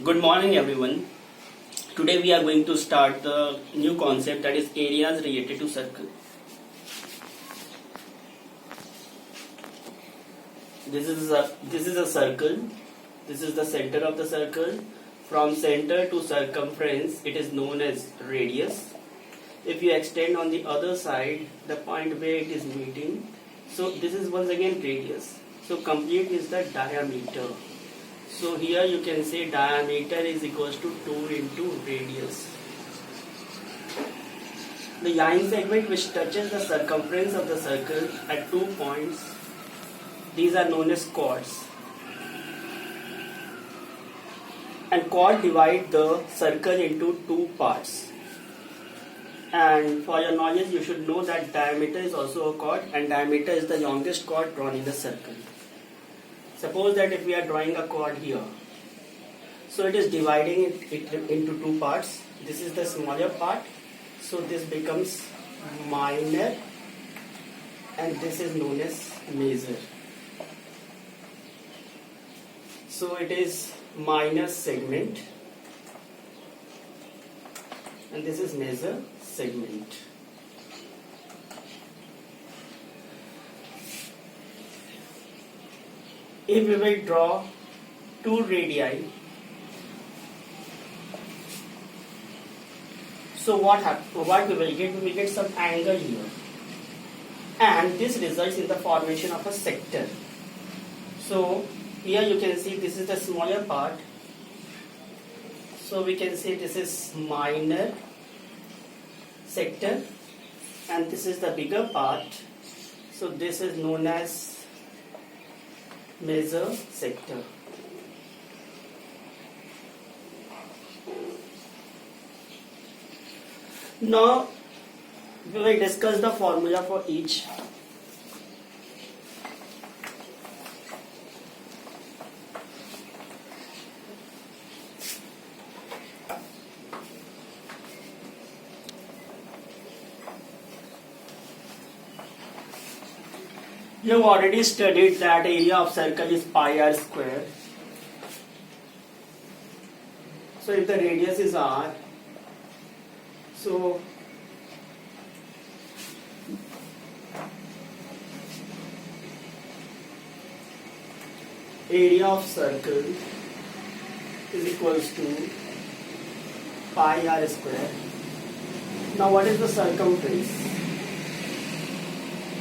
Good morning, everyone. Today we are going to start the new concept, that is areas related to circle. This is a circle. This is the center of the circle. From center to circumference, it is known as radius. If you extend on the other side, the point where it is meeting, so this is once again radius. So complete is the diameter. So here you can say diameter is equals to 2 into radius. The line segment which touches the circumference of the circle at 2 points, these are known as chords. And chord divide the circle into two parts. And for your knowledge, you should know that diameter is also a chord, and diameter is the longest chord drawn in the circle. Suppose that if we are drawing a chord here, so it is dividing it into two parts. This is the smaller part, so this becomes minor, and this is known as major. So it is minor segment, and this is major segment. If we will draw two radii, so what we will get? We will get some angle here, and this results in the formation of a sector. So here you can see this is the smaller part, so we can say this is minor sector, and this is the bigger part, so this is known as major sector. Now we will discuss the formula for each. You have already studied that area of circle is pi r square. So if the radius is r, so area of circle is equals to pi r square. Now what is the circumference?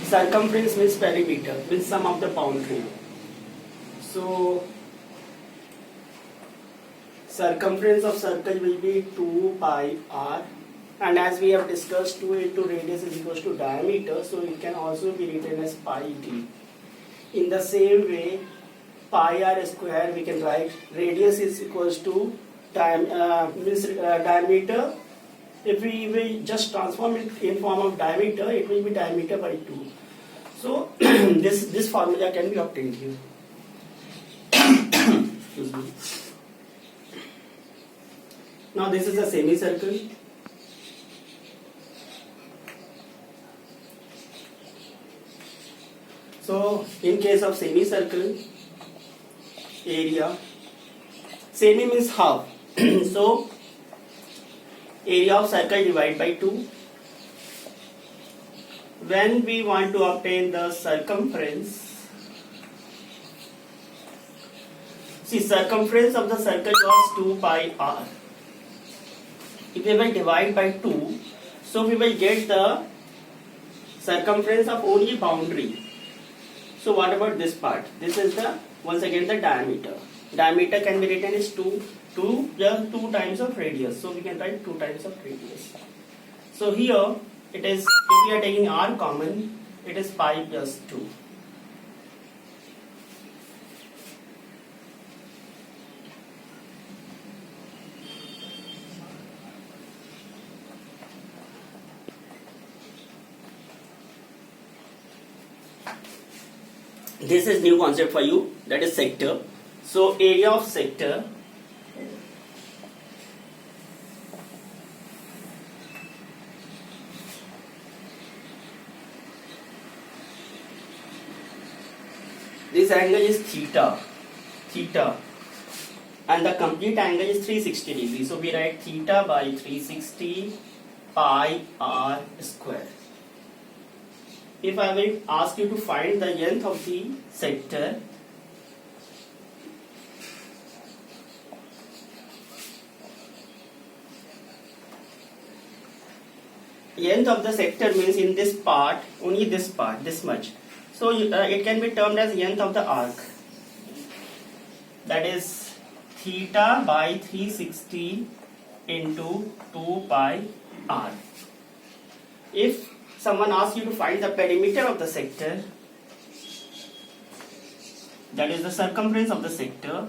Circumference means perimeter, means sum of the boundary. So circumference of circle will be 2 pi r, and as we have discussed, 2 into radius is equals to diameter, so it can also be written as pi d. In the same way, pi r square we can write radius is equals to diameter. If we will just transform it in form of diameter, it will be diameter by 2. So this formula can be obtained here. Excuse me. Now this is a semicircle. So in case of semicircle, area, semi means half. So area of circle divided by 2. When we want to obtain the circumference, see, circumference of the circle was 2 pi r. If we will divide by 2, so we will get the circumference of only boundary. So what about this part? This is the once again the diameter. Diameter can be written as 2 times of radius. So we can write 2 times of radius. So here it is, if we are taking r common, it is pi plus 2. This is new concept for you, that is sector. So area of sector This angle is theta. Theta. and the complete angle is 360 degrees. So we write theta by 360 pi r square. If I will ask you to find the length of the sector, length of the sector means in this part, only this part, this much. So it can be termed as length of the arc. That is theta by 360 into 2 pi r. If someone asks you to find the perimeter of the sector, that is the circumference of the sector,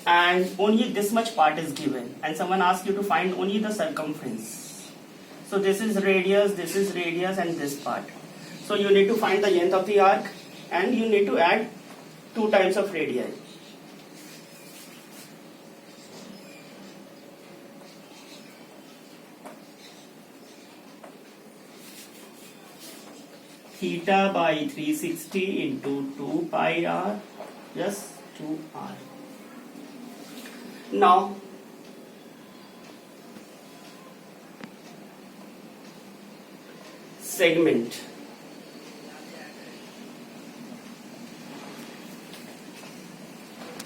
and only this much part is given, and someone asks you to find only the circumference. So this is radius, and this part. So you need to find the length of the arc, and you need to add 2 times of radii. Theta by 360 into 2 pi r, just 2r. Now, segment.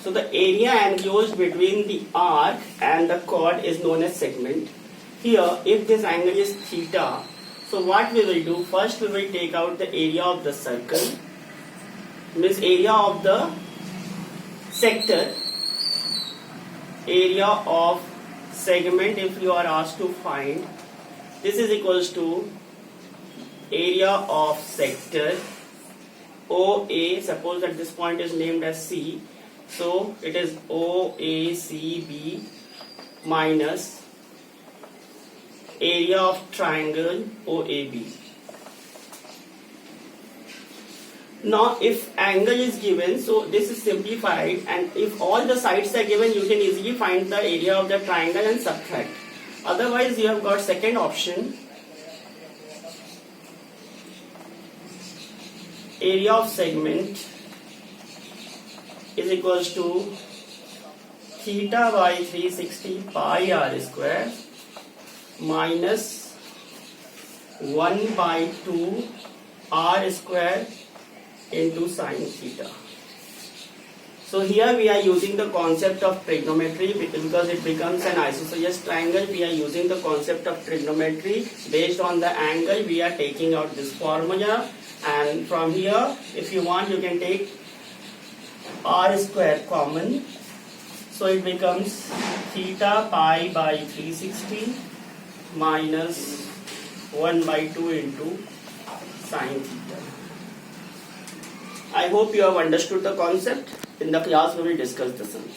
So the area enclosed between the arc and the chord is known as segment. Here, if this angle is theta, so what we will do, first we will take out the area of the circle, means area of the sector, area of segment. If you are asked to find, this is equals to area of sector OA. Suppose that this point is named as C, so it is OACB minus area of triangle OAB. Now if angle is given, so this is simplified, and if all the sides are given, you can easily find the area of the triangle and subtract. Otherwise you have got second option, area of segment is equals to theta by 360 pi r square minus 1 by 2 r square into sine theta. So here we are using the concept of trigonometry because it becomes an isosceles triangle. We are using the concept of trigonometry. Based on the angle, we are taking out this formula, and from here if you want you can take r square common. So it becomes theta pi by 360 minus 1 by 2 into sine theta. I hope you have understood the concept. In the class we will discuss the sums.